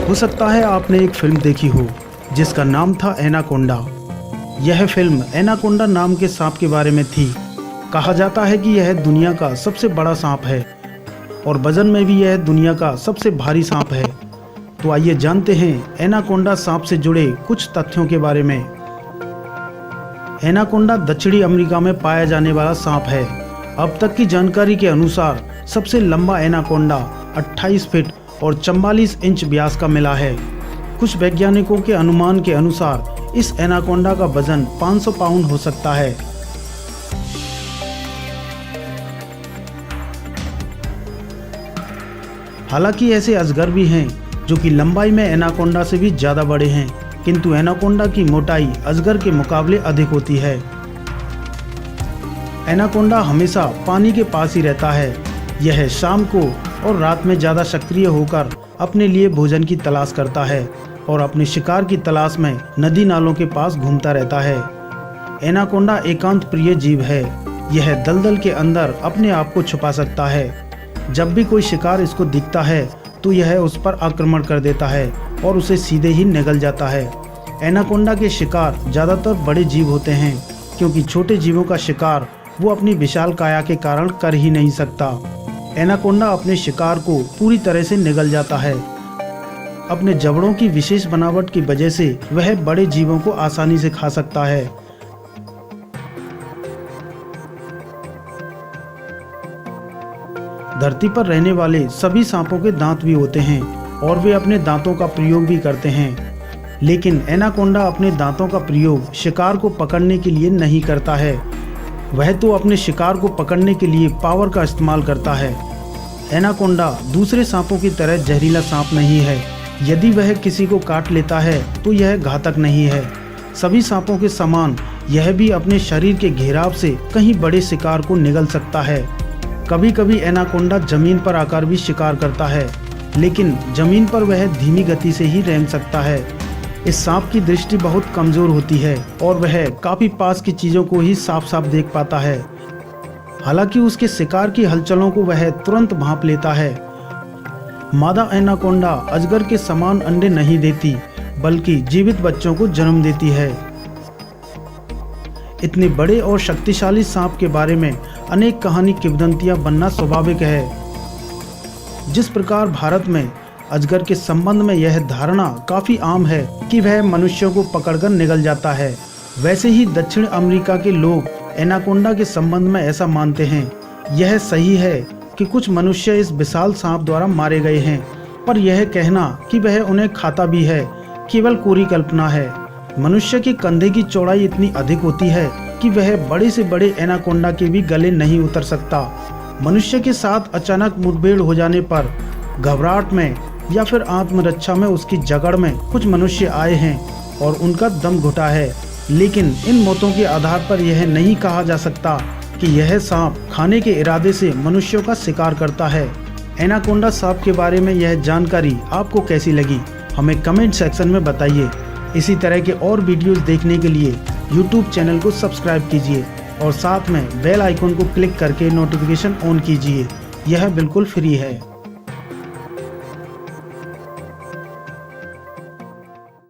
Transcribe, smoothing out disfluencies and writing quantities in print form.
हो सकता है आपने एक फिल्म देखी हो जिसका नाम था एनाकोंडा। यह फिल्म एनाकोंडा नाम के सांप के बारे में थी। कहा जाता है कि यह दुनिया का सबसे बड़ा सांप है और वजन में भी यह दुनिया का सबसे भारी सांप है। तो आइए जानते हैं एनाकोंडा सांप से जुड़े कुछ तथ्यों के बारे में। एनाकोंडा दक्षिणी अमेरिका में पाया जाने वाला सांप है। अब तक की जानकारी के अनुसार सबसे लंबा एनाकोंडा 28 फीट और 44 इंच व्यास का मिला है। कुछ वैज्ञानिकों के अनुमान के अनुसार इस एनाकोंडा का वजन 500 पाउंड हो सकता है। हालांकि ऐसे अजगर भी हैं जो कि लंबाई में एनाकोंडा से भी ज़्यादा बड़े हैं, किंतु एनाकोंडा की मोटाई अजगर के मुकाबले अधिक होती है। एनाकोंडा हमेशा पानी के पास ही रहता है। यह शाम को और रात में ज़्यादा सक्रिय होकर अपने लिए भोजन की तलाश करता है और अपने शिकार की तलाश में नदी नालों के पास घूमता रहता है। एनाकोंडा एकांत प्रिय जीव है। यह दलदल के अंदर अपने आप को छुपा सकता है। जब भी कोई शिकार इसको दिखता है तो यह उस पर आक्रमण कर देता है और उसे सीधे ही निगल जाता है। एनाकोंडा के शिकार ज़्यादातर बड़े जीव होते हैं, क्योंकि छोटे जीवों का शिकार वो अपनी विशाल काया के कारण कर ही नहीं सकता। एनाकोंडा अपने शिकार को पूरी तरह से निगल जाता है। अपने जबड़ों की विशेष बनावट की वजह से वह बड़े जीवों को आसानी से खा सकता है। धरती पर रहने वाले सभी सांपों के दांत भी होते हैं और वे अपने दांतों का प्रयोग भी करते हैं, लेकिन एनाकोंडा अपने दांतों का प्रयोग शिकार को पकड़ने के लिए नहीं करता है। वह तो अपने शिकार को पकड़ने के लिए पावर का इस्तेमाल करता है। एनाकोंडा दूसरे सांपों की तरह जहरीला सांप नहीं है। यदि वह किसी को काट लेता है तो यह घातक नहीं है। सभी सांपों के समान यह भी अपने शरीर के घेराव से कहीं बड़े शिकार को निगल सकता है। कभी कभी एनाकोंडा जमीन पर आकर भी शिकार करता है, लेकिन जमीन पर वह धीमी गति से ही रेंग सकता है। इस सांप की दृष्टि बहुत कमजोर होती है और वह काफी पास की चीजों को ही साफ साफ देख पाता है। हालांकि उसके शिकार की हलचलों को वह तुरंत भांप लेता है। मादा एनाकोंडा अजगर के समान अंडे नहीं देती, बल्कि जीवित बच्चों को जन्म देती है। इतने बड़े और शक्तिशाली सांप के बारे में अनेक कहानी किंवदंतियां बनना स्वाभाविक है। जिस प्रकार भारत में अजगर के संबंध में यह धारणा काफी आम है कि वह मनुष्यों को पकड़कर निगल जाता है, वैसे ही दक्षिण अमेरिका के लोग एनाकोंडा के संबंध में ऐसा मानते हैं। यह सही है कि कुछ मनुष्य इस विशाल सांप द्वारा मारे गए हैं, पर यह कहना कि वह उन्हें खाता भी है केवल कोरी कल्पना है। मनुष्य के कंधे की चौड़ाई इतनी अधिक होती है कि वह बड़े से बड़े एनाकोंडा के भी गले नहीं उतर सकता। मनुष्य के साथ अचानक मुठभेड़ हो जाने पर घबराहट में या फिर आत्मरक्षा में उसकी जगड़ में कुछ मनुष्य आए हैं और उनका दम घुटा है, लेकिन इन मौतों के आधार पर यह नहीं कहा जा सकता कि यह सांप खाने के इरादे से मनुष्यों का शिकार करता है। एनाकोंडा सांप के बारे में यह जानकारी आपको कैसी लगी, हमें कमेंट सेक्शन में बताइए। इसी तरह के और वीडियोस देखने के लिए YouTube चैनल को सब्सक्राइब कीजिए और साथ में बेल आइकन को क्लिक करके नोटिफिकेशन ऑन कीजिए। यह बिल्कुल फ्री है।